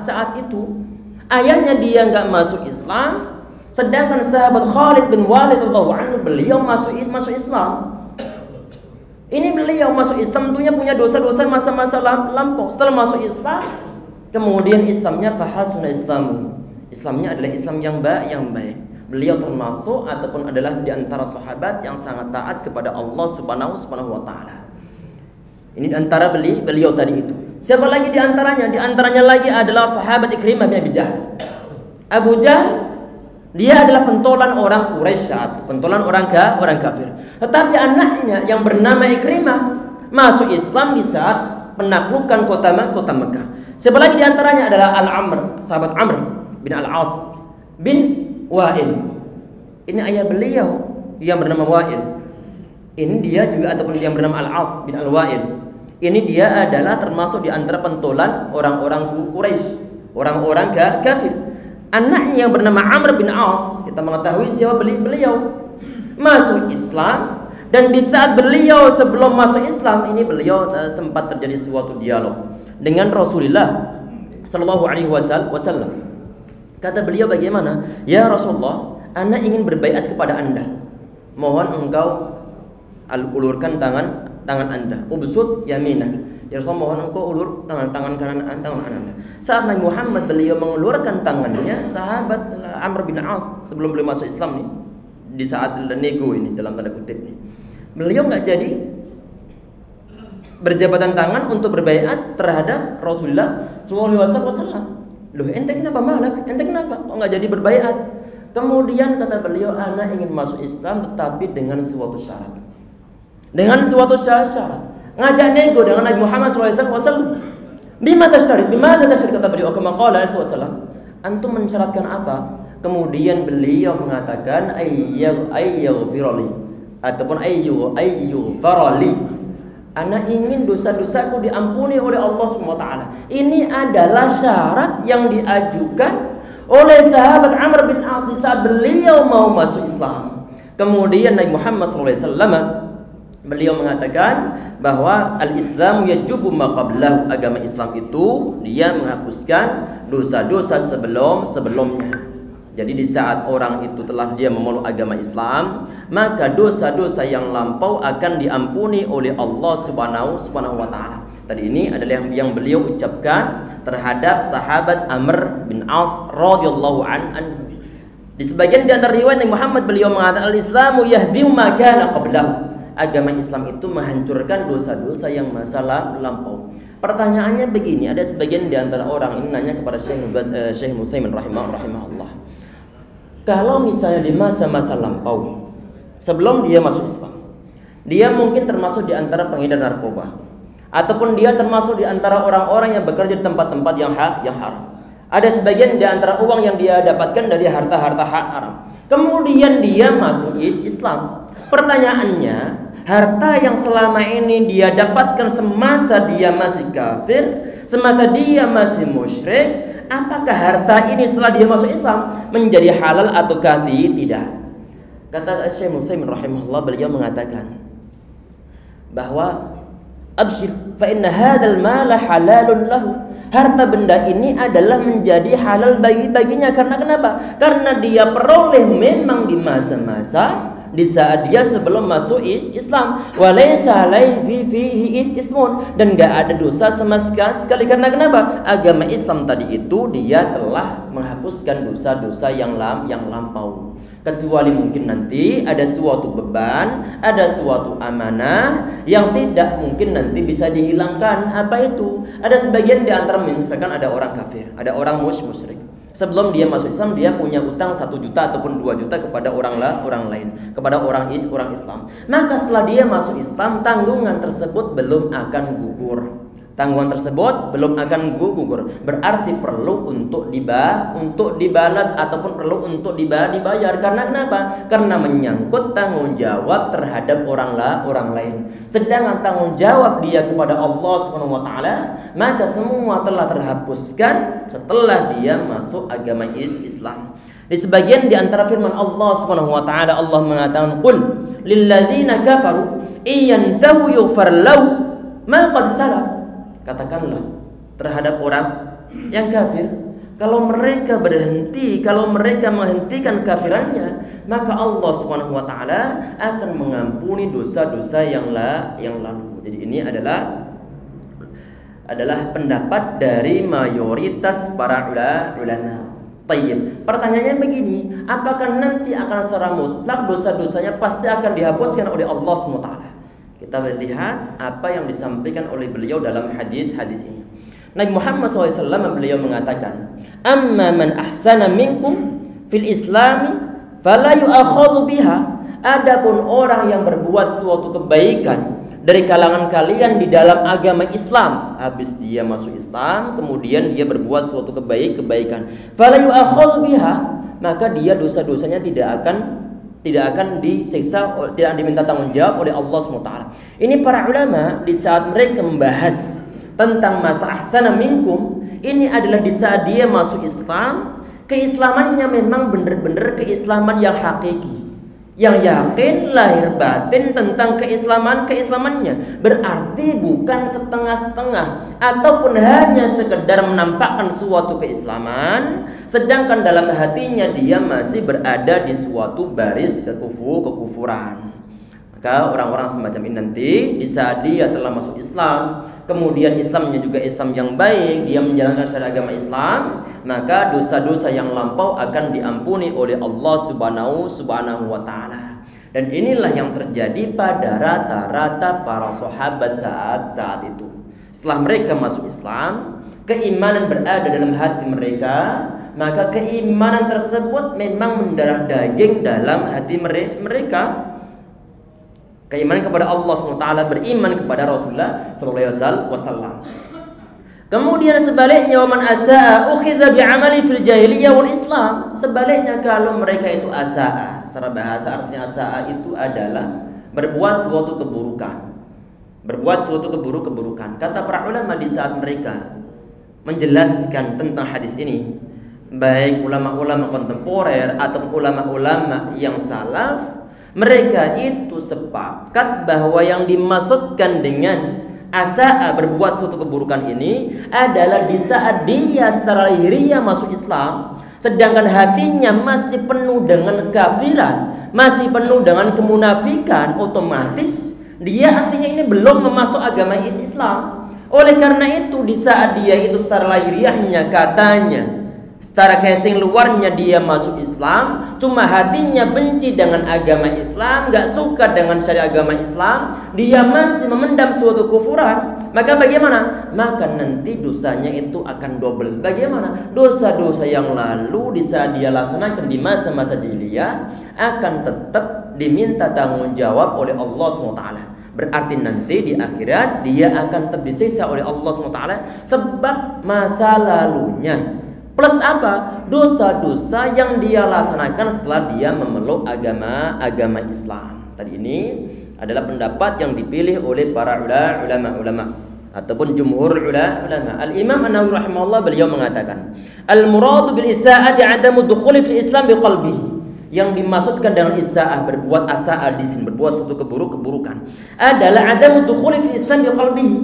saat itu ayahnya dia nggak masuk Islam, sedangkan sahabat Khalid bin Walid radhiyallahu anhu beliau masuk Islam. Ini beliau masuk Islam tentunya punya dosa-dosa masa-masa lampau. Setelah masuk Islam, kemudian Islamnya fahasuna Islamu. Islamnya adalah Islam yang baik. Beliau termasuk ataupun adalah di antara sahabat yang sangat taat kepada Allah Subhanahu wa taala. Ini di antara beliau tadi itu. Siapa lagi di antaranya? Di antaranya lagi adalah sahabat Ikrimah bin Abi Jahal. Abu Jahal dia adalah pentolan orang Quraisy, pentolan orang kafir. Tetapi anaknya yang bernama Ikrimah masuk Islam di saat penaklukan kota Mekah. Siapa lagi di antaranya adalah sahabat Amr bin Al-As bin Wa'il. Ini ayah beliau yang bernama Wa'il. Ini dia juga ataupun yang bernama Al-As bin Al-Wa'il. Ini dia adalah termasuk di antara pentolan orang-orang Quraisy, orang-orang kafir. Anaknya yang bernama Amr bin As, kita mengetahui siapa beliau masuk Islam, dan di saat beliau sebelum masuk Islam ini beliau sempat terjadi suatu dialog dengan Rasulullah sallallahu alaihi wasallam. Kata beliau bagaimana? Ya Rasulullah, ana ingin berbaiat kepada Anda. Mohon engkau ulurkan tangan Anda. Ubsut yaminak. Ya Rasulullah, mohon engkau ulur tangan kanan Anda. Saat Nabi Muhammad beliau mengulurkan tangannya, sahabat Amr bin As sebelum beliau masuk Islam nih, di saat nego ini dalam tanda kutip nih, beliau nggak jadi berjabatan tangan untuk berbaiat terhadap Rasulullah sallallahu alaihi wasallam. Loh, ente kenapa malak? Ente kenapa kok nggak jadi berbaiat? Kemudian kata beliau, ana ingin masuk Islam tetapi dengan suatu syarat. Ngajak nego dengan Nabi Muhammad SAW. Bima tasyarid kata beliau, kama qala Rasulullah. Antum mensyaratkan apa? Kemudian beliau mengatakan ayyaghfirli ataupun ayyughfarli. Ana ingin dosa-dosaku diampuni oleh Allah Subhanahu wa taala. Ini adalah syarat yang diajukan oleh sahabat Amr bin As di saat beliau mau masuk Islam. Kemudian Nabi Muhammad SAW beliau mengatakan bahwa al-Islamu yajubu ma qablahu. Agama Islam itu dia menghapuskan dosa-dosa sebelumnya. Jadi di saat orang itu telah dia memeluk agama Islam, maka dosa-dosa yang lampau akan diampuni oleh Allah Subhanahu wa taala. Tadi ini adalah yang beliau ucapkan terhadap sahabat Amr bin As radhiyallahu anhu. Di sebagian di antara riwayat Nabi Muhammad beliau mengatakan al-Islamu yahdimu ma kana qablahu. Agama Islam itu menghancurkan dosa-dosa yang masa lampau. Pertanyaannya begini, ada sebagian di antara orang ini nanya kepada Syekh Utsaimin rahimahullah. Kalau misalnya di masa-masa lampau sebelum dia masuk Islam, dia mungkin termasuk di antara pengedar narkoba, ataupun dia termasuk di antara orang-orang yang bekerja di tempat-tempat yang haram. Ada sebagian di antara uang yang dia dapatkan dari harta-harta haram. Kemudian dia masuk Islam. Pertanyaannya, harta yang selama ini dia dapatkan semasa dia masih kafir, semasa dia masih musyrik, apakah harta ini setelah dia masuk Islam menjadi halal ataukah tidak? Kata Syekh Utsaimin rahimahullah, beliau mengatakan bahwa absyir fa inna hadzal mala halalun lahu. Harta benda ini adalah menjadi halal baginya. Karena kenapa? Karena dia peroleh memang di masa-masa di saat dia sebelum masuk Islam. Walaysa alaihi fihi ismun, dan enggak ada dosa sama sekali. Karena kenapa? Agama Islam tadi itu dia telah menghapuskan dosa-dosa yang lampau. Kecuali mungkin nanti ada suatu beban, ada suatu amanah yang tidak mungkin nanti bisa dihilangkan. Apa itu? Ada sebagian di antara, misalkan ada orang kafir, ada orang musyrik. Sebelum dia masuk Islam, dia punya utang 1 juta ataupun 2 juta kepada orang lain, kepada orang Islam. Maka setelah dia masuk Islam, tanggungan tersebut belum akan gugur. Berarti perlu untuk dibalas ataupun perlu untuk dibayar. Karena kenapa? Karena menyangkut tanggung jawab terhadap orang lain. Sedangkan tanggung jawab dia kepada Allah Subhanahu wa taala, maka semua telah terhapuskan setelah dia masuk agama Islam. Di sebagian di antara firman Allah Subhanahu wa taala, Allah mengatakan, "Qul lil ladzina kafaru iyantahu yughfar lahu ma qad salaf." Katakanlah terhadap yang kafir, kalau mereka berhenti, kalau mereka menghentikan kafirannya, maka Allah Subhanahu wa taala akan mengampuni dosa-dosa yang lalu. Jadi ini adalah pendapat dari mayoritas para ulama. Tayyib. Pertanyaannya begini, apakah nanti akan secara mutlak dosa-dosanya pasti akan dihapuskan oleh Allah SWT? Kita lihat apa yang disampaikan oleh beliau dalam hadis-hadis ini. Nabi Muhammad SAW beliau mengatakan, "Amma man ahsana minkum fil islami fala yu'akhadhu biha." Adapun orang yang berbuat suatu kebaikan dari kalangan kalian di dalam agama Islam, habis dia masuk Islam kemudian dia berbuat suatu kebaikan, fala yu'akhadhu biha, maka dia dosa-dosanya tidak akan disiksa, tidak diminta tanggung jawab oleh Allah SWT. Ini para ulama di saat mereka membahas tentang masalah ahsana minkum, ini adalah di saat dia masuk Islam, keislamannya memang benar-benar keislaman yang hakiki, yang yakin lahir batin tentang keislamannya, berarti bukan setengah-setengah ataupun hanya sekedar menampakkan suatu keislaman sedangkan dalam hatinya dia masih berada di suatu baris kekufuran. Maka orang-orang semacam ini nanti di saat dia telah masuk Islam, kemudian Islamnya juga Islam yang baik, dia menjalankan syariat agama Islam, maka dosa-dosa yang lampau akan diampuni oleh Allah Subhanahu wa taala. Dan inilah yang terjadi pada rata-rata para sahabat saat itu. Setelah mereka masuk Islam, keimanan berada dalam hati mereka, maka keimanan tersebut memang mendarah daging dalam hati mereka. Keimanan kepada Allah SWT, beriman kepada Rasulullah SAW. Kemudian sebaliknya, waman asa'a ukhidha bi'amali fil jahiliyah wal Islam. Sebaliknya kalau mereka itu asa'a, secara bahasa artinya asa'a itu adalah berbuat suatu keburukan. Berbuat suatu keburukan. Kata para ulama di saat mereka menjelaskan tentang hadis ini, baik ulama-ulama kontemporer atau ulama-ulama yang salaf, mereka itu sepakat bahwa yang dimaksudkan dengan asa'a, berbuat suatu keburukan ini adalah di saat dia secara lahiriah masuk Islam, sedangkan hatinya masih penuh dengan kafiran, masih penuh dengan kemunafikan, otomatis dia aslinya ini belum memasuk agama Islam. Oleh karena itu di saat dia itu secara lahiriahnya katanya, secara casing luarnya dia masuk Islam, cuma hatinya benci dengan agama Islam, gak suka dengan syariat agama Islam, dia masih memendam suatu kufuran, maka bagaimana? Maka nanti dosanya itu akan double. Bagaimana? Dosa-dosa yang lalu di saat dia laksanakan di masa-masa jahiliyah akan tetap diminta tanggung jawab oleh Allah SWT. Berarti nanti di akhirat dia akan tetap disiksa oleh Allah SWT sebab masa lalunya. Plus apa? Dosa-dosa yang dia laksanakan setelah dia memeluk agama Islam. Tadi ini adalah pendapat yang dipilih oleh para ulama ataupun jumhur ulama. Al-Imam An-Nawawi rahimahullah beliau mengatakan, al-muradu bil isa'ati 'adamu dukhuli fi Islam biqalbihi. Yang dimaksudkan dengan isa'ah, berbuat asa'ah di sini, berbuat suatu keburukan adalah 'adamu dukhuli fi Islam biqalbihi.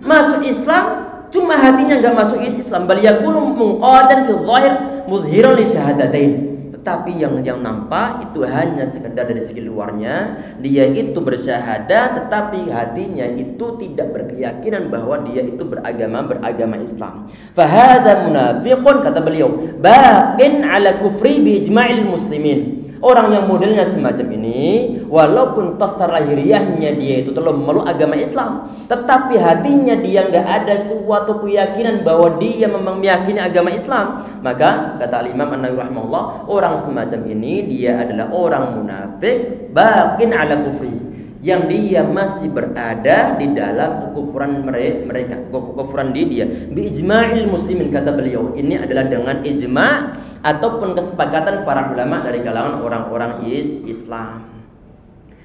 Masuk Islam cuma hatinya enggak masuk Islam, bal yakunu munqadan fi dhahir mudhiran li syahadatain. Tetapi yang nampak itu hanya sekedar dari segi luarnya dia itu bersyahadat, tetapi hatinya itu tidak berkeyakinan bahwa dia itu beragama Islam. Fa hadza munafiqun, kata beliau, baqin ala kufri bi ijma'il muslimin. Orang yang modelnya semacam ini, walaupun secara lahiriahnya dia itu telah memeluk agama Islam, tetapi hatinya dia nggak ada suatu keyakinan bahwa dia memang meyakini agama Islam, maka kata Imam An-Nawawi rahimahullah, orang semacam ini dia adalah orang munafik, baqin ala kufri, yang dia masih berada di dalam kekufuran mereka, kekufuran dia bi ijma'il muslimin, kata beliau. Ini adalah dengan ijma' ataupun kesepakatan para ulama dari kalangan orang-orang Islam.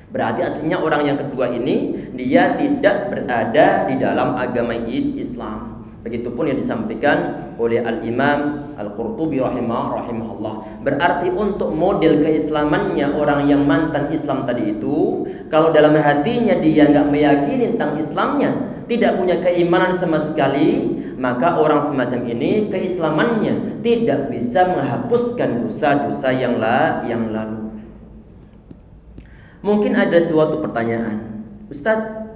Berarti aslinya orang yang kedua ini dia tidak berada di dalam agama Islam. Begitupun yang disampaikan oleh Al-Imam Al-Qurtubi rahimahullah. Berarti untuk model keislamannya orang yang mantan Islam tadi itu, kalau dalam hatinya dia nggak meyakini tentang Islamnya, tidak punya keimanan sama sekali, maka orang semacam ini keislamannya tidak bisa menghapuskan dosa-dosa yang lalu. Mungkin ada suatu pertanyaan, Ustadz,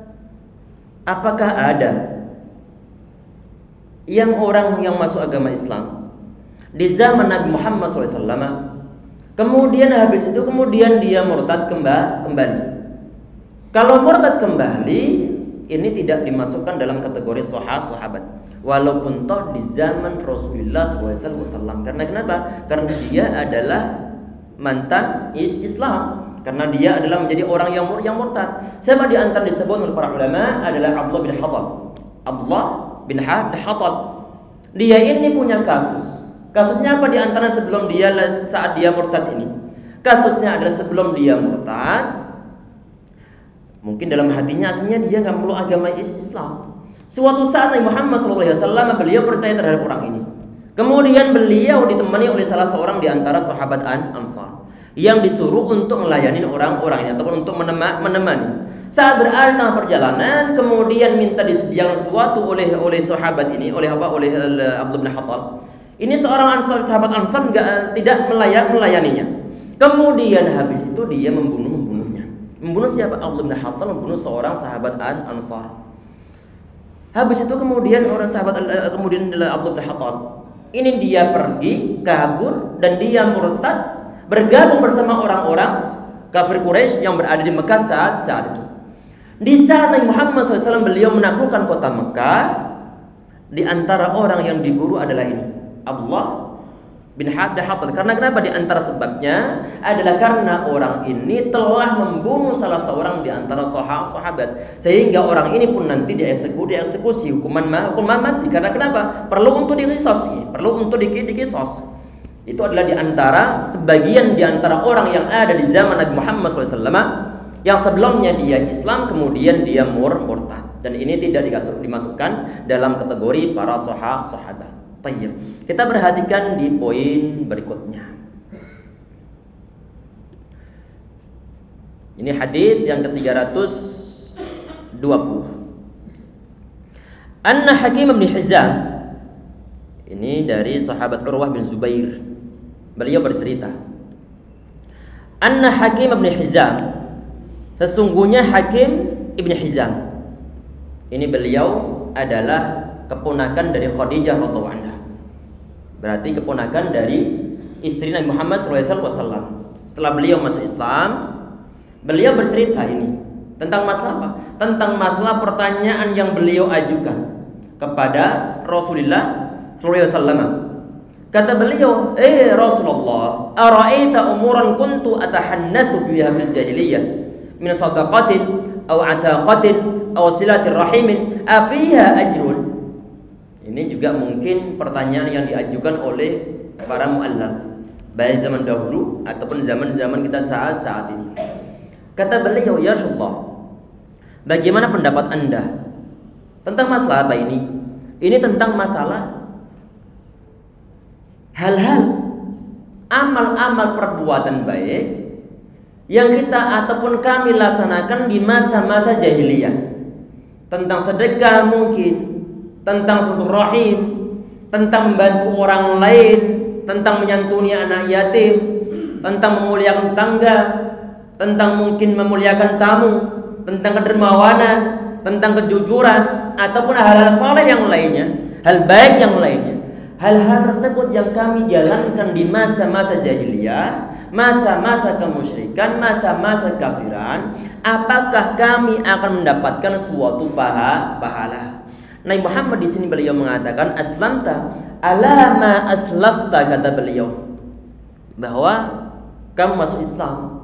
apakah ada yang orang yang masuk agama Islam di zaman Nabi Muhammad SAW, kemudian habis itu dia murtad kembali? Kalau murtad kembali, ini tidak dimasukkan dalam kategori sahabat, walaupun toh di zaman Rasulullah SAW. Karena kenapa? Karena dia adalah mantan Islam, karena dia adalah menjadi orang yang murtad. Siapa di antara disebut oleh para ulama adalah Abdullah bin Hattab. Dia ini punya kasus. Kasusnya apa di antara sebelum dia saat dia murtad ini? Kasusnya adalah sebelum dia murtad, mungkin dalam hatinya aslinya dia nggak meluk agama Islam. Suatu saat Nabi Muhammad SAW beliau percaya terhadap orang ini. Kemudian beliau ditemani oleh salah seorang di antara sahabat Ansar yang disuruh untuk melayani orang-orang ini ataupun untuk menemani. Saat berada di tengah perjalanan, kemudian minta disediakan sesuatu oleh sahabat ini, oleh Abdullah bin Hattab. Ini seorang sahabat Ansar tidak melayaninya. Kemudian habis itu dia membunuhnya. Membunuh siapa? Abdullah bin Hattab membunuh seorang sahabat Ansar. Habis itu kemudian Abdullah bin Hattab ini dia pergi kabur dan dia murtad, bergabung bersama orang-orang kafir Quraisy yang berada di Mekah saat itu. Di saat Nabi Muhammad SAW beliau menaklukkan kota Mekah, di antara orang yang diburu adalah ini, Abdullah bin Hattab. Karena kenapa? Di antara sebabnya adalah karena orang ini telah membunuh salah seorang di antara sahabat, sehingga orang ini pun nanti dieksekusi hukuman mati. Karena kenapa? Perlu untuk dikisos, perlu untuk dikisos. Itu adalah di antara sebagian di antara orang yang ada di zaman Nabi Muhammad SAW yang sebelumnya dia Islam kemudian dia murtad, dan ini tidak dimasukkan dalam kategori para sahabat. Tayyib. Kita perhatikan di poin berikutnya. Ini hadis yang ke-320. Anna Hakim bin Hizam, ini dari sahabat Urwah bin Zubair. Beliau bercerita, Anna Hakim bin Hizam, sesungguhnya Hakim ibn Hizam ini beliau adalah keponakan dari Khadijah radhiyallahu anha. Berarti keponakan dari istri Nabi Muhammad SAW. Setelah beliau masuk Islam, beliau bercerita ini tentang masalah apa? Tentang masalah pertanyaan yang beliau ajukan kepada Rasulullah SAW. Kata beliau, Rasulullah, ara'aita umuran kuntu atahannatsu fiha fil jahiliyah min sadaqatin aw ataqatin aw silatir rahimin afiha ajrun. Ini juga mungkin pertanyaan yang diajukan oleh para muallaf baik zaman dahulu ataupun zaman-zaman kita saat ini. Kata beliau, ya Rasulullah, bagaimana pendapat Anda tentang masalah apa ini? Ini tentang masalah hal-hal amal-amal perbuatan baik yang kita ataupun kami laksanakan di masa-masa jahiliyah, tentang sedekah mungkin, tentang silaturahim, tentang membantu orang lain, tentang menyantuni anak yatim, tentang memuliakan tangga, tentang mungkin memuliakan tamu, tentang kedermawanan, tentang kejujuran, ataupun hal-hal saleh yang lainnya, hal baik yang lainnya. Hal-hal tersebut yang kami jalankan di masa-masa jahiliyah, masa-masa kemusyrikan, masa-masa kafiran, apakah kami akan mendapatkan suatu pahala? Nabi Muhammad di sini beliau mengatakan, aslamta ala ma aslafta, kata beliau, bahwa kamu masuk Islam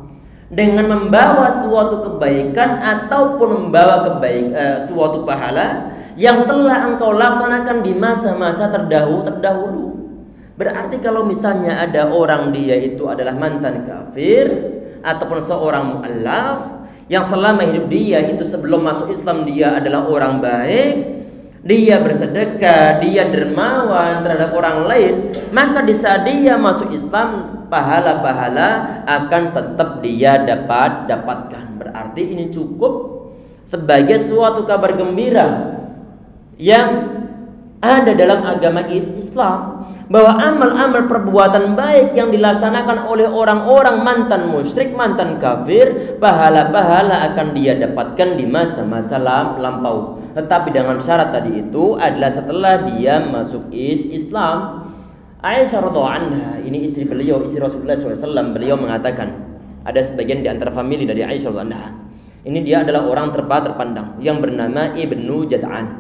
dengan membawa suatu kebaikan ataupun membawa suatu pahala yang telah engkau laksanakan di masa-masa terdahulu. Berarti kalau misalnya ada orang dia itu adalah mantan kafir ataupun seorang mu'allaf yang selama hidup dia itu sebelum masuk Islam dia adalah orang baik, dia bersedekah, dia dermawan terhadap orang lain, maka di saat dia masuk Islam pahala-pahala akan tetap dia dapatkan. Berarti ini cukup sebagai suatu kabar gembira yang ada dalam agama Islam, bahwa amal-amal perbuatan baik yang dilaksanakan oleh orang-orang mantan musyrik, mantan kafir, pahala-pahala akan dia dapatkan di masa-masa lampau. Tetapi dengan syarat tadi itu adalah setelah dia masuk Islam. Aisyah radhiyallahu anha, ini istri beliau, istri Rasulullah SAW, beliau mengatakan, ada sebagian di antara famili dari Aisyah radhiyallahu anha, ini dia adalah orang terpandang yang bernama Ibnu Jad'an.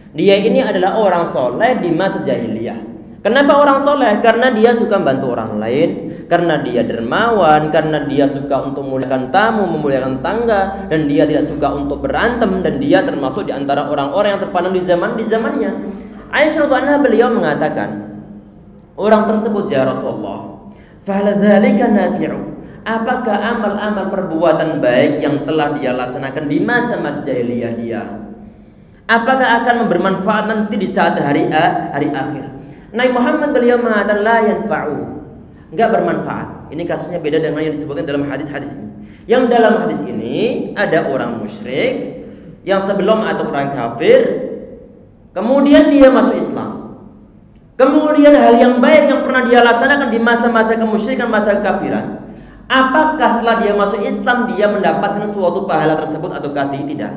Dia ini adalah orang soleh di masa jahiliyah. Kenapa orang soleh? Karena dia suka bantu orang lain, karena dia dermawan, karena dia suka untuk memuliakan tamu, memuliakan tangga, dan dia tidak suka untuk berantem, dan dia termasuk di antara orang-orang yang terpandang di zamannya. Aisyah radhiyallahu anha, beliau mengatakan, orang tersebut, ya Rasulullah, fahaladzalika nafi'u, apakah amal-amal perbuatan baik yang telah dia laksanakan di masa-masa jahiliyah dia, apakah akan bermanfaat nanti di saat hari akhir? Nabi Muhammad beliau mengatakan la yanfa'u, enggak bermanfaat. Ini kasusnya beda dengan yang disebutkan dalam hadis-hadis ini. Yang dalam hadis ini ada orang musyrik yang sebelum atau orang kafir, kemudian dia masuk Islam. Kemudian hal yang baik yang pernah dia laksanakan di masa-masa kemusyrikan, masa kekafiran, apakah setelah dia masuk Islam dia mendapatkan suatu pahala tersebut atau tidak?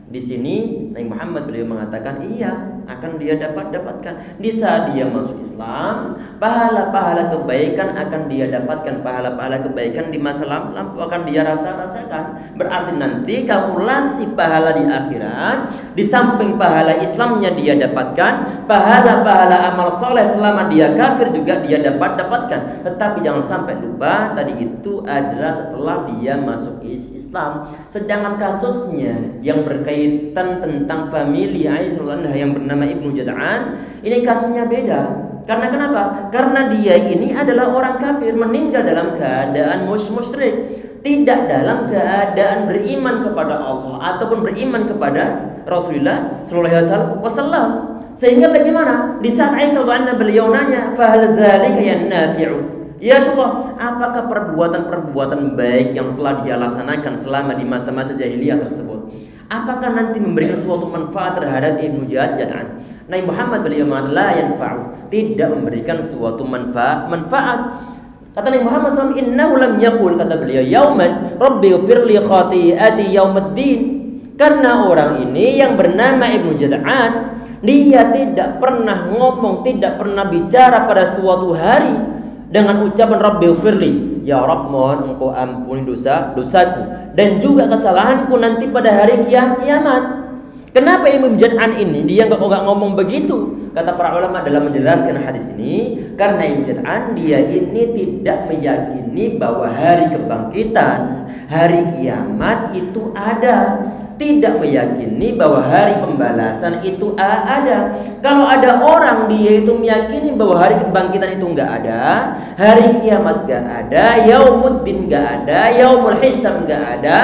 Di sini Nabi Muhammad beliau mengatakan iya, akan dia dapatkan. Di saat dia masuk Islam, pahala-pahala kebaikan akan dia dapatkan, pahala-pahala kebaikan di masa lampau akan dia rasakan. Berarti nanti kalkulasi pahala di akhirat, di samping pahala Islamnya dia dapatkan, pahala-pahala amal soleh selama dia kafir juga dia dapatkan. Tetapi jangan sampai lupa, tadi itu adalah setelah dia masuk Islam. Sedangkan kasusnya yang berkaitan tentang famili Aisyah radhiyallahu anha yang bernama Ibnu Jad'an, ini kasusnya beda. Karena kenapa? Karena dia ini adalah orang kafir, meninggal dalam keadaan musyrik, tidak dalam keadaan beriman kepada Allah ataupun beriman kepada Rasulullah sallallahu alaihi wasallam. Sehingga bagaimana? Di saat Aisyah radhiyallahu anha beliau nanya, "Fa hal dzalika yannafi'u?" Ya Rasulullah, apakah perbuatan-perbuatan baik yang telah dia laksanakan selama di masa-masa jahiliyah tersebut, apakah nanti memberikan suatu manfaat terhadap Ibnu Jad'an? Nabi Muhammad beliau mengatakan la yanfa'u, tidak memberikan suatu manfaat. Kata Nabi Muhammad SAW, innahu lam yaqul, kata beliau, yauman rabbi ighfirli khati'ati yaumiddin. Karena orang ini yang bernama Ibnu Jad'an, dia tidak pernah ngomong, tidak pernah bicara pada suatu hari dengan ucapan Rabbi firli, ya Rabb, mohon engkau ampuni dosaku dan juga kesalahanku nanti pada hari kiamat. Kenapa Ibnu Jad'an ini dia nggak ngomong begitu? Kata para ulama dalam menjelaskan hadis ini, karena Ibnu Jad'an dia ini tidak meyakini bahwa hari kebangkitan, hari kiamat itu ada. Tidak meyakini bahwa hari pembalasan itu ada. Kalau ada orang dia itu meyakini bahwa hari kebangkitan itu enggak ada, hari kiamat enggak ada, yaumuddin enggak ada, yaumul hisab enggak ada,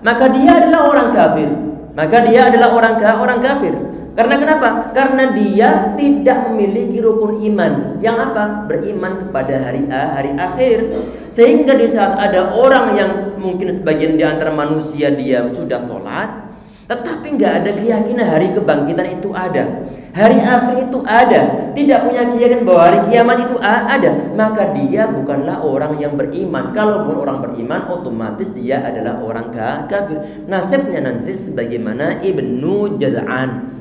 maka dia adalah orang kafir. Orang kafir. Karena kenapa? Karena dia tidak memiliki rukun iman. Yang apa? Beriman kepada hari akhir. Sehingga di saat ada orang yang mungkin sebagian di antara manusia dia sudah sholat, tetapi nggak ada keyakinan hari kebangkitan itu ada, hari akhir itu ada, tidak punya keyakinan bahwa hari kiamat itu ada, maka dia bukanlah orang yang beriman. Kalaupun orang beriman, otomatis dia adalah orang kafir. Nasibnya nanti sebagaimana Ibnu Jad'an,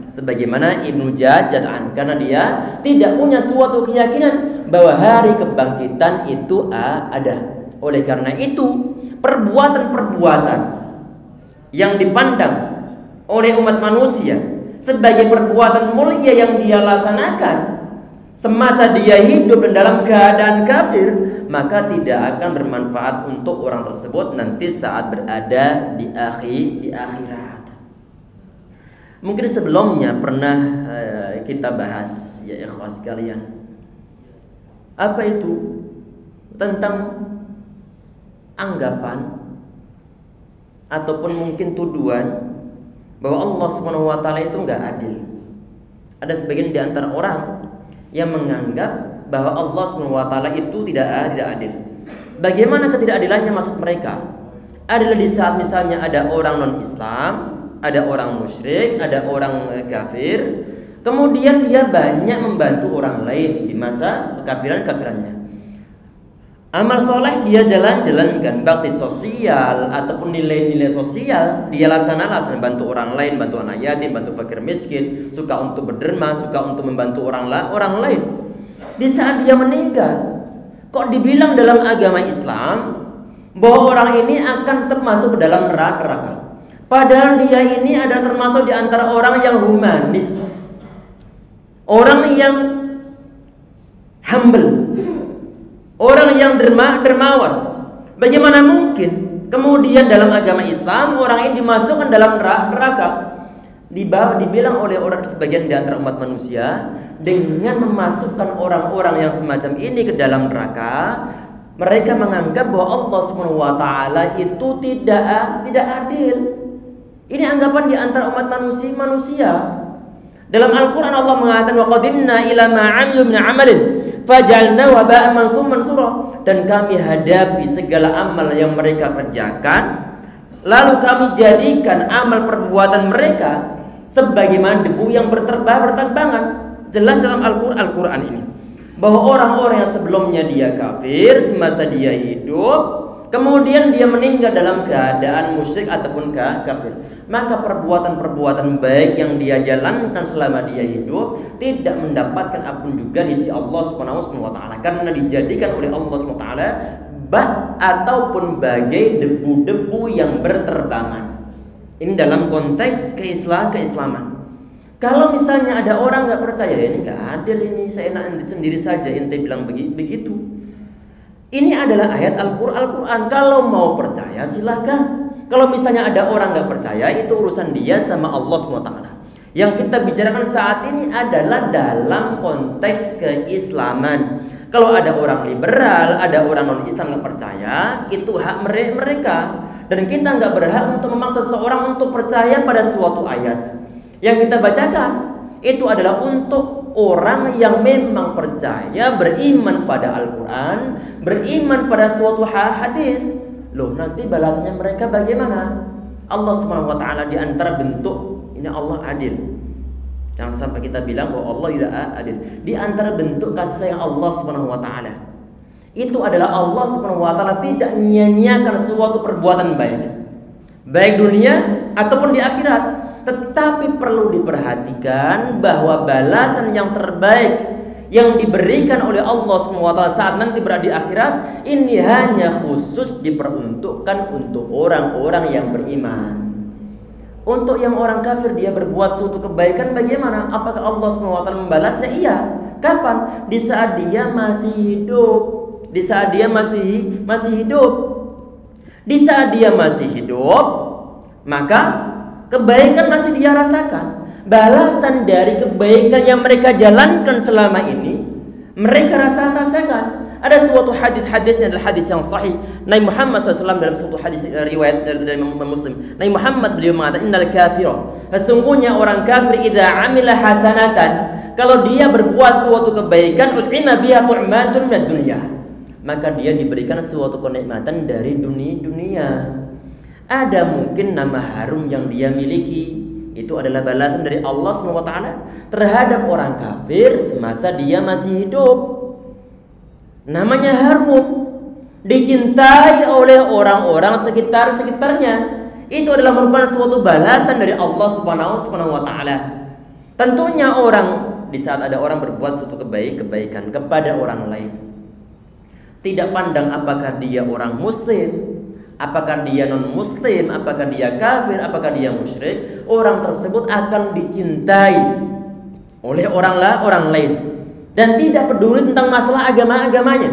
karena dia tidak punya suatu keyakinan bahwa hari kebangkitan itu ada. Oleh karena itu, perbuatan-perbuatan yang dipandang oleh umat manusia sebagai perbuatan mulia yang dia laksanakan semasa dia hidup dan dalam keadaan kafir, maka tidak akan bermanfaat untuk orang tersebut nanti saat berada di akhirat. Mungkin sebelumnya pernah kita bahas, ya ikhwas sekalian, apa itu tentang anggapan ataupun mungkin tuduhan bahwa Allah Subhanahu wa taala itu enggak adil. Ada sebagian di antara orang yang menganggap bahwa Allah Subhanahu wa taala itu tidak adil. Bagaimana ketidakadilannya maksud mereka? Adalah di saat misalnya ada orang non-Islam ada orang musyrik, ada orang kafir, kemudian dia banyak membantu orang lain di masa kekafirannya. Amal soleh dia jalankan, bakti sosial ataupun nilai-nilai sosial dia laksanakan, bantu orang lain, bantu anak yatim, bantu fakir miskin, suka untuk berderma, suka untuk membantu orang lain. Di saat dia meninggal, kok dibilang dalam agama Islam bahwa orang ini akan tetap masuk ke dalam neraka. Padahal dia ini ada termasuk di antara orang yang humanis, orang yang humble, orang yang dermawan. Bagaimana mungkin kemudian dalam agama Islam orang ini dimasukkan dalam neraka? Dibilang oleh orang sebagian di antara umat manusia, dengan memasukkan orang-orang yang semacam ini ke dalam neraka, mereka menganggap bahwa Allah Subhanahu wa taala itu tidak adil. Ini anggapan di antara umat manusia. Dalam Al-Qur'an Allah mengatakan wa qadimna ila ma 'amilu min 'amalin faj'alnahu haba'an mansura, dan kami hadapi segala amal yang mereka kerjakan, lalu kami jadikan amal perbuatan mereka sebagaimana debu yang berterbangan. Jelas dalam Al-Qur'an ini bahwa orang-orang yang sebelumnya dia kafir semasa dia hidup, kemudian dia meninggal dalam keadaan musyrik ataupun kafir, maka perbuatan-perbuatan baik yang dia jalankan selama dia hidup tidak mendapatkan ampun juga di sisi Allah Subhanahu wa taala, karena dijadikan oleh Allah Subhanahu wa taala ataupun bagai debu-debu yang berterbangan. Ini dalam konteks keislaman. Kalau misalnya ada orang nggak percaya, ini nggak adil, ini saya enak sendiri saja, ente bilang begitu. Ini adalah ayat Al-Quran. Kalau mau percaya silahkan. Kalau misalnya ada orang nggak percaya, itu urusan dia sama Allah SWT. Yang kita bicarakan saat ini adalah dalam konteks keislaman. Kalau ada orang liberal, ada orang non-Islam nggak percaya, itu hak mereka. Dan kita nggak berhak untuk memaksa seseorang untuk percaya pada suatu ayat. Yang kita bacakan itu adalah untuk orang yang memang percaya, beriman pada Al-Quran, beriman pada suatu hadis. Loh, nanti balasannya mereka bagaimana? Allah Subhanahu wa taala di antara bentuk ini Allah adil. Jangan sampai kita bilang bahwa Allah tidak adil. Di antara bentuk kasih sayang Allah Subhanahu wa taala itu adalah Allah Subhanahu wa taala tidak menyia-nyiakan suatu perbuatan baik dunia ataupun di akhirat. Tetapi perlu diperhatikan bahwa balasan yang terbaik yang diberikan oleh Allah SWT saat nanti berada di akhirat ini hanya khusus diperuntukkan untuk orang-orang yang beriman. Untuk yang orang kafir dia berbuat suatu kebaikan bagaimana? Apakah Allah SWT membalasnya? Iya. Kapan? Di saat dia masih hidup. Di saat dia masih hidup. Di saat dia masih hidup, maka kebaikan masih dia rasakan. Balasan dari kebaikan yang mereka jalankan selama ini mereka rasakan. Ada suatu hadisnya adalah hadis yang sahih. Nabi Muhammad SAW dalam suatu hadis riwayat dari Imam Muslim, Nabi Muhammad beliau mengatakan innal kafira, sesungguhnya orang kafir idza amila hasanatan, kalau dia berbuat suatu kebaikan ut'ima biha tu'matun minad dunya, maka dia diberikan suatu kenikmatan dari dunia. Ada mungkin nama harum yang dia miliki, itu adalah balasan dari Allah SWT terhadap orang kafir semasa dia masih hidup. Namanya harum, dicintai oleh orang-orang sekitarnya. Itu adalah merupakan suatu balasan dari Allah SWT. Tentunya orang di saat ada orang berbuat suatu kebaikan kepada orang lain, tidak pandang apakah dia orang muslim, apakah dia non-muslim, apakah dia kafir, apakah dia musyrik, orang tersebut akan dicintai oleh orang lain dan tidak peduli tentang masalah agamanya.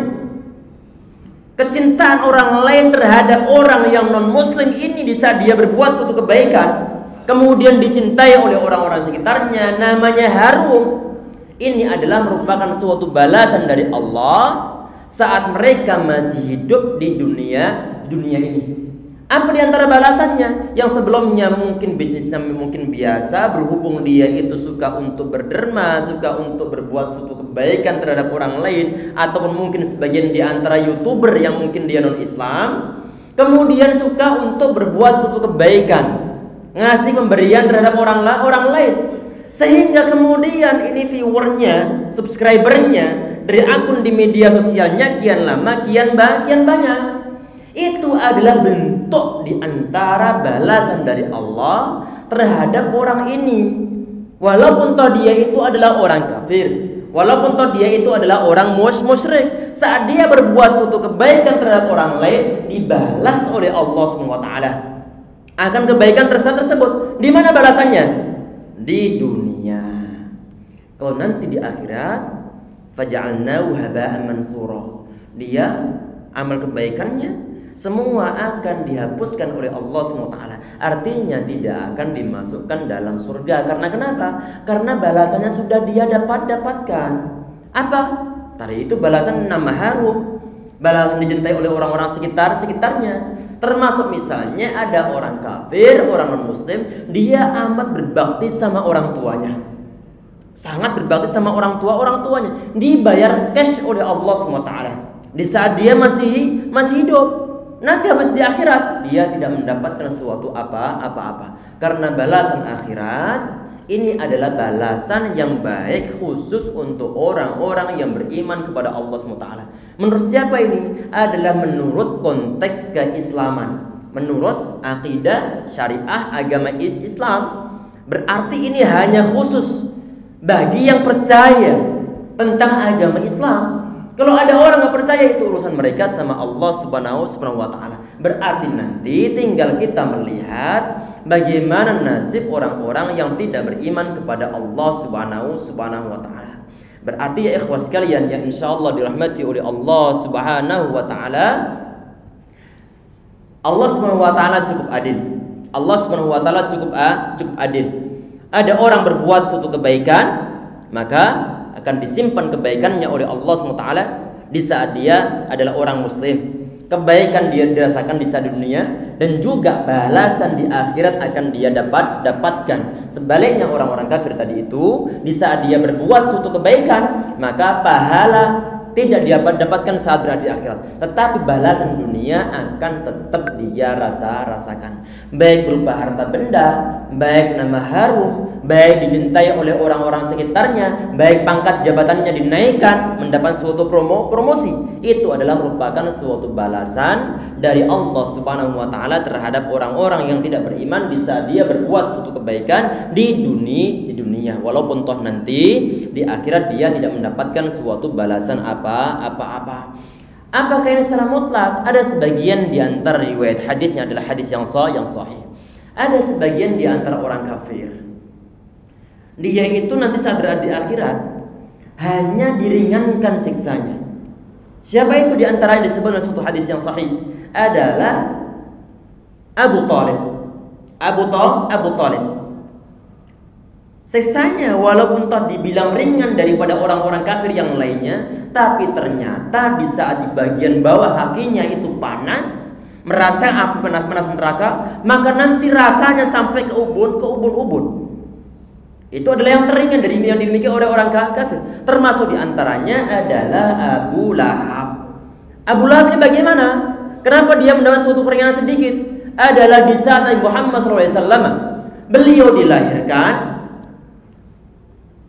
Kecintaan orang lain terhadap orang yang non-muslim ini di saat dia berbuat suatu kebaikan kemudian dicintai oleh orang-orang sekitarnya, namanya harum. Ini adalah merupakan suatu balasan dari Allah saat mereka masih hidup di dunia ini. Apa di antara balasannya? Yang sebelumnya mungkin bisnisnya mungkin biasa, berhubung dia itu suka untuk berderma, suka untuk berbuat suatu kebaikan terhadap orang lain, ataupun mungkin sebagian di antara YouTuber yang mungkin dia non-Islam, kemudian suka untuk berbuat suatu kebaikan ngasih pemberian terhadap orang lain, sehingga kemudian ini viewernya, subscribernya dari akun di media sosialnya kian lama kian banyak. Itu adalah bentuk di antara balasan dari Allah terhadap orang ini. Walaupun toh dia itu adalah orang kafir, walaupun toh dia itu adalah orang musyrik, saat dia berbuat suatu kebaikan terhadap orang lain, dibalas oleh Allah SWT akan kebaikan tersebut. Di mana balasannya? Di dunia. Kalau nanti di akhirat, faja'alnahu haba'an mansura, dia amal kebaikannya semua akan dihapuskan oleh Allah SWT. Artinya tidak akan dimasukkan dalam surga. Karena kenapa? Karena balasannya sudah dia dapatkan. Apa? Tadi itu balasan nama harum, balasan dicintai oleh orang-orang sekitarnya. Termasuk misalnya ada orang kafir, orang non-muslim, dia amat berbakti sama orang tuanya, sangat berbakti sama orang tuanya, dibayar cash oleh Allah SWT di saat dia masih hidup. Nanti habis di akhirat dia tidak mendapatkan sesuatu apa-apa. Karena balasan akhirat ini adalah balasan yang baik khusus untuk orang-orang yang beriman kepada Allah SWT. Menurut siapa ini? Adalah menurut konteks keislaman, menurut akidah syariah agama Islam. Berarti ini hanya khusus bagi yang percaya tentang agama Islam. Kalau ada orang nggak percaya, itu urusan mereka sama Allah Subhanahu wa Ta'ala. Berarti nanti tinggal kita melihat bagaimana nasib orang-orang yang tidak beriman kepada Allah Subhanahu wa Ta'ala. Berarti ya ikhwah sekalian yang insyaallah dirahmati oleh Allah Subhanahu wa Ta'ala, Allah Subhanahu wa Ta'ala cukup adil. Allah Subhanahu wa Ta'ala cukup adil. Ada orang berbuat suatu kebaikan, maka akan disimpan kebaikannya oleh Allah SWT di saat dia adalah orang muslim. Kebaikan dia dirasakan di saat dunia, dan juga balasan di akhirat akan dia dapatkan. Sebaliknya orang-orang kafir tadi itu, di saat dia berbuat suatu kebaikan, maka pahala tidak dia dapatkan saat berada di akhirat, tetapi balasan dunia akan tetap dia rasakan, baik berupa harta benda, baik nama harum, baik dicintai oleh orang-orang sekitarnya, baik pangkat jabatannya dinaikkan, mendapat suatu promosi. Itu adalah merupakan suatu balasan dari Allah Subhanahu wa Ta'ala terhadap orang-orang yang tidak beriman di saat dia berbuat suatu kebaikan di dunia, walaupun toh nanti di akhirat dia tidak mendapatkan suatu balasan apa-apa. Apakah ini secara mutlak? Ada sebagian di antara riwayat hadisnya adalah hadis yang sahih. Ada sebagian di antara orang kafir, dia itu nanti saat berada di akhirat hanya diringankan siksanya. Siapa itu di antara yang disebut dalam suatu hadis yang sahih? Adalah Abu Talib. Siksanya walaupun toh dibilang ringan daripada orang-orang kafir yang lainnya, tapi ternyata di saat di bagian bawah kakinya itu panas, merasa api panas neraka, maka nanti rasanya sampai ke ubun-ubun. Itu adalah yang teringan dari yang dimiliki oleh orang kafir. Termasuk di antaranya adalah Abu Lahab. Abu Lahab ini bagaimana? Kenapa dia mendapat suatu keringanan sedikit? Adalah di saat Nabi Muhammad SAW beliau dilahirkan,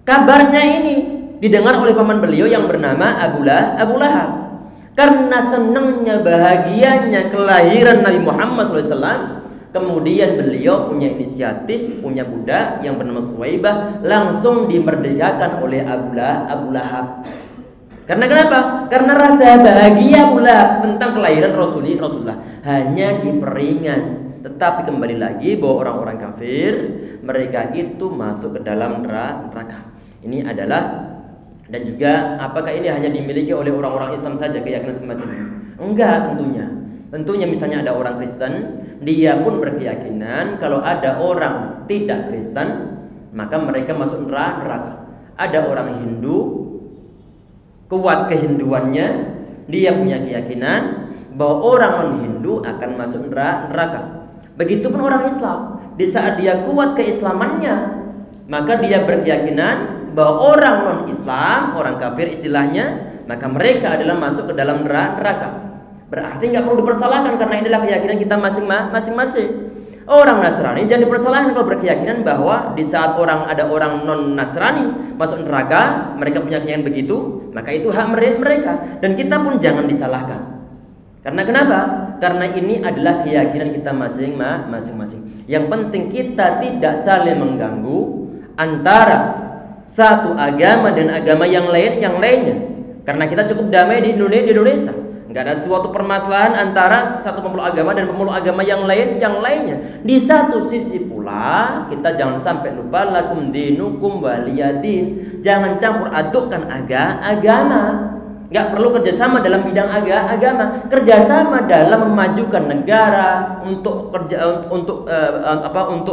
kabarnya ini didengar oleh paman beliau yang bernama Abu Lahab. Karena senangnya, bahagianya kelahiran Nabi Muhammad SAW, kemudian beliau punya inisiatif, punya budak yang bernama Thuwaibah, langsung dimerdekakan oleh Abu Lahab. Karena kenapa? Karena rasa bahagia Abu Lahab tentang kelahiran Rasulullah hanya diperingan. Tetapi kembali lagi bahwa orang-orang kafir, mereka itu masuk ke dalam neraka. Ini adalah, dan juga apakah ini hanya dimiliki oleh orang-orang Islam saja keyakinan semacam ini? Enggak, tentunya misalnya ada orang Kristen, dia pun berkeyakinan kalau ada orang tidak Kristen maka mereka masuk neraka. Ada orang Hindu, kuat kehinduannya, dia punya keyakinan bahwa orang non-Hindu akan masuk neraka. Begitupun orang Islam, di saat dia kuat keislamannya, maka dia berkeyakinan bahwa orang non-Islam, orang kafir istilahnya, maka mereka adalah masuk ke dalam neraka. Berarti nggak perlu dipersalahkan, karena inilah keyakinan kita masing-masing. Orang Nasrani jangan dipersalahkan kalau berkeyakinan bahwa di saat ada orang non Nasrani masuk neraka, mereka punya keyakinan begitu, maka itu hak mereka, dan kita pun jangan disalahkan. Karena kenapa? Karena ini adalah keyakinan kita masing-masing. Yang penting kita tidak saling mengganggu antara satu agama dan agama yang lainnya. Karena kita cukup damai di Indonesia. Nggak ada suatu permasalahan antara satu pemeluk agama dan pemeluk agama yang lainnya. Di satu sisi pula kita jangan sampai lupa lakum dinukum waliyadin. Jangan campur adukkan agama. Nggak perlu kerjasama dalam bidang agama, kerjasama dalam memajukan negara, untuk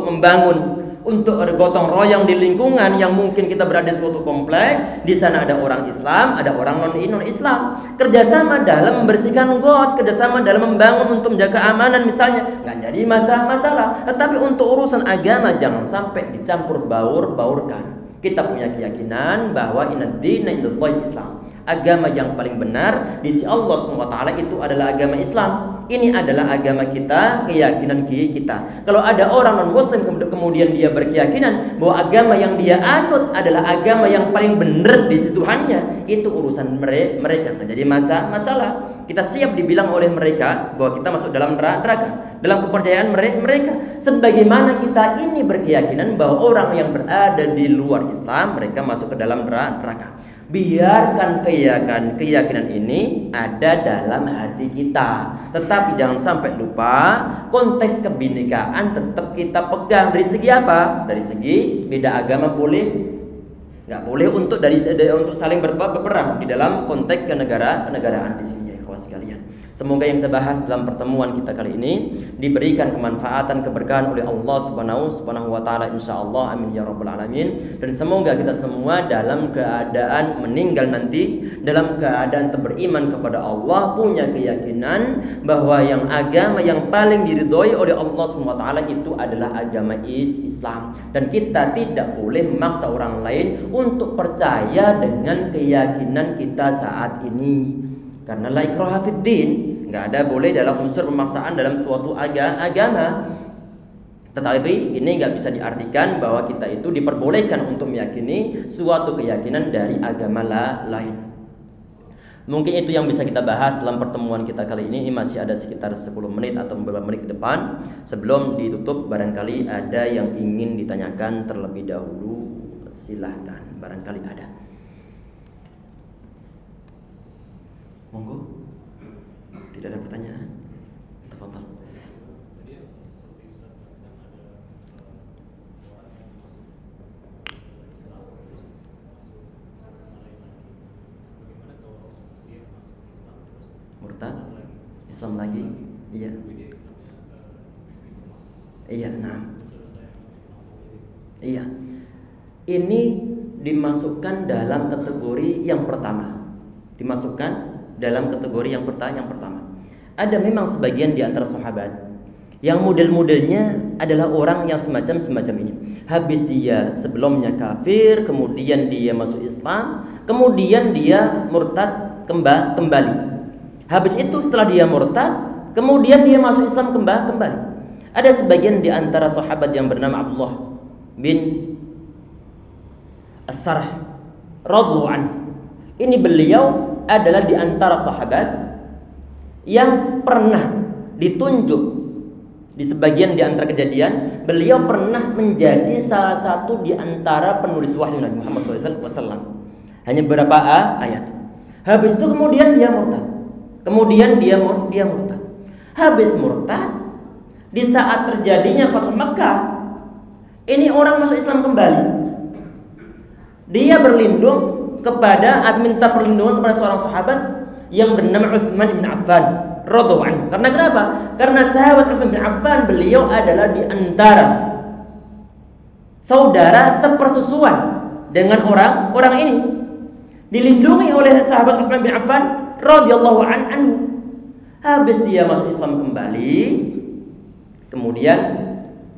membangun, untuk gotong royong di lingkungan yang mungkin kita berada di suatu komplek, di sana ada orang Islam, ada orang non Islam, kerjasama dalam membersihkan got, kerjasama dalam membangun untuk menjaga keamanan misalnya, nggak jadi masalah. Tetapi untuk urusan agama jangan sampai dicampur baurkan. Kita punya keyakinan bahwa inad-dina indallahi Islam. Agama yang paling benar di sisi Allah SWT itu adalah agama Islam. Ini adalah agama kita, keyakinan kita. Kalau ada orang non-Muslim kemudian dia berkeyakinan bahwa agama yang dia anut adalah agama yang paling benar di sisi Tuhannya, itu urusan mereka, nggak jadi masalah. Kita siap dibilang oleh mereka bahwa kita masuk dalam neraka, dalam kepercayaan mereka. Sebagaimana kita ini berkeyakinan bahwa orang yang berada di luar Islam mereka masuk ke dalam neraka. Biarkan keyakinan ini ada dalam hati kita. Tetapi jangan sampai lupa konteks kebinekaan tetap kita pegang. Dari segi apa? Dari segi beda agama boleh, nggak boleh untuk saling berperang di dalam konteks kenegaraan di sini ya ikhwas sekalian. Semoga yang kita bahas dalam pertemuan kita kali ini diberikan kemanfaatan, keberkahan oleh Allah Subhanahu wa taala insyaallah, amin ya rabbal alamin. Dan semoga kita semua dalam keadaan meninggal nanti dalam keadaan beriman kepada Allah, punya keyakinan bahwa yang agama yang paling diridhoi oleh Allah Subhanahu wa taala itu adalah agama Islam, dan kita tidak boleh memaksa orang lain untuk percaya dengan keyakinan kita saat ini. Karena la ikraha fid din, nggak ada boleh dalam unsur pemaksaan dalam suatu agama. Tetapi ini nggak bisa diartikan bahwa kita itu diperbolehkan untuk meyakini suatu keyakinan dari agama lain. Mungkin itu yang bisa kita bahas dalam pertemuan kita kali ini. Ini masih ada sekitar 10 menit atau beberapa menit ke depan. Sebelum ditutup, barangkali ada yang ingin ditanyakan terlebih dahulu. Silahkan, barangkali ada. Monggo. Tidak ada pertanyaan? Tafadhal. Murtad? Islam lagi? Iya. Iya, nah. Iya. Ini dimasukkan dalam kategori yang pertama. Dimasukkan dalam kategori yang pertama. Ada memang sebagian di antara sahabat yang model-modelnya adalah orang yang semacam ini. Habis dia sebelumnya kafir, kemudian dia masuk Islam, kemudian dia murtad kembali. Habis itu setelah dia murtad, kemudian dia masuk Islam kembali. Ada sebagian di antara sahabat yang bernama Abdullah bin As-Sarh radhiyallahu anhu. Ini beliau adalah di antara sahabat yang pernah ditunjuk di sebagian di antara kejadian, beliau pernah menjadi salah satu di antara penulis wahyu Nabi Muhammad SAW. Hanya beberapa ayat. Habis itu kemudian dia murtad. Habis murtad, di saat terjadinya Fathu Makkah, ini orang masuk Islam kembali. Dia berlindung minta perlindungan kepada seorang sahabat yang bernama Utsman bin Affan radhiyallahu anhu. Karena kenapa? Karena sahabat Utsman bin Affan beliau adalah di antara saudara sepersusuan dengan orang ini. Dilindungi oleh sahabat Utsman bin Affan radhiyallahu anhu. Habis dia masuk Islam kembali, kemudian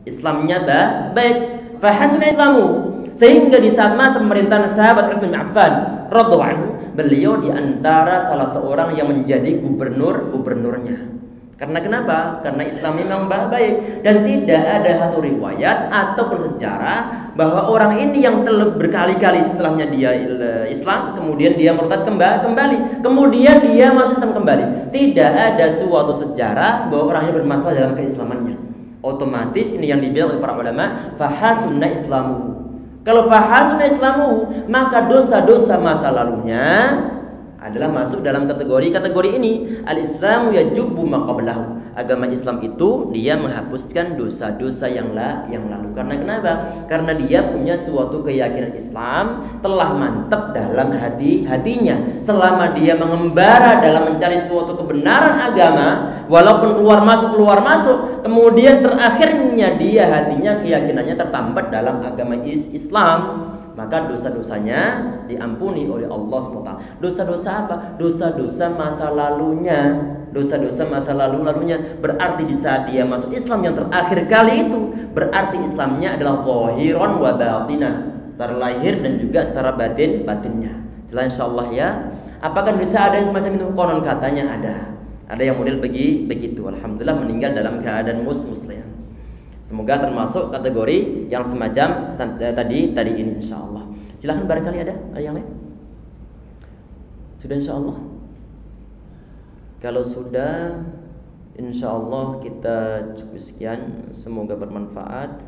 Islamnya baik, fa hasuna islamu. Sehingga di saat masa pemerintahan sahabat Utsman bin Affan radhiyallahu anhu, beliau di antara salah seorang yang menjadi gubernurnya. Karena kenapa? Karena Islam memang baik dan tidak ada satu riwayat ataupun sejarah bahwa orang ini yang telah berkali-kali setelahnya dia Islam, kemudian dia murtad kembali, kemudian dia masuk Islam kembali. Tidak ada suatu sejarah bahwa orang ini bermasalah dalam keislamannya. Otomatis ini yang dibilang oleh para ulama, fahasunna islamuhu. Kalau fahasunna islamuhu, maka dosa-dosa masa lalunya adalah masuk dalam kategori ini. Al-Islamu yajubbu ma qablahu. Agama Islam itu dia menghapuskan dosa-dosa yang lalu. Karena kenapa? Karena dia punya suatu keyakinan Islam telah mantap dalam hatinya. Selama dia mengembara dalam mencari suatu kebenaran agama, walaupun keluar masuk, kemudian terakhirnya dia hatinya keyakinannya tertambat dalam agama Islam, maka dosa-dosanya diampuni oleh Allah SWT. Dosa-dosa apa? Dosa-dosa masa lalunya. Dosa-dosa masa lalunya. Berarti di saat dia masuk Islam yang terakhir kali itu, berarti Islamnya adalah zahiran wa batinah, secara lahir dan juga secara batinnya. Jelas insyaallah ya. Apakah bisa ada yang semacam itu? Konon katanya ada. Ada yang model begitu. Alhamdulillah meninggal dalam keadaan muslim. Semoga termasuk kategori yang semacam tadi ini insyaallah. Silahkan, barangkali ada yang lain. Sudah insyaallah. Kalau sudah, insyaallah kita cukup sekian. Semoga bermanfaat.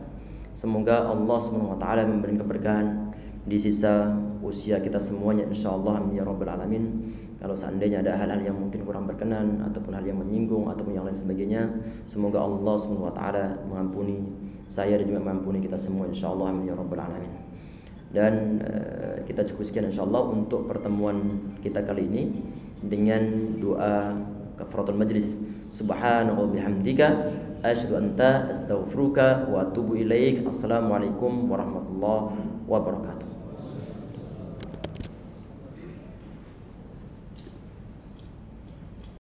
Semoga Allah Subhanahu wa taala memberi keberkahan di sisa usia kita semuanya insyaallah, amin ya rabbal alamin. Kalau seandainya ada hal-hal yang mungkin kurang berkenan ataupun hal yang menyinggung ataupun yang lain sebagainya, semoga Allah Subhanahu wa taala mengampuni saya dan juga mengampuni kita semua insyaallah, amin ya rabbal alamin. Dan kita cukup sekian insyaallah untuk pertemuan kita kali ini dengan doa kafaratul majlis. Subhanallah bihamdika asyhadu anta astaghfiruka wa atubu ilaik. Assalamualaikum warahmatullahi wabarakatuh.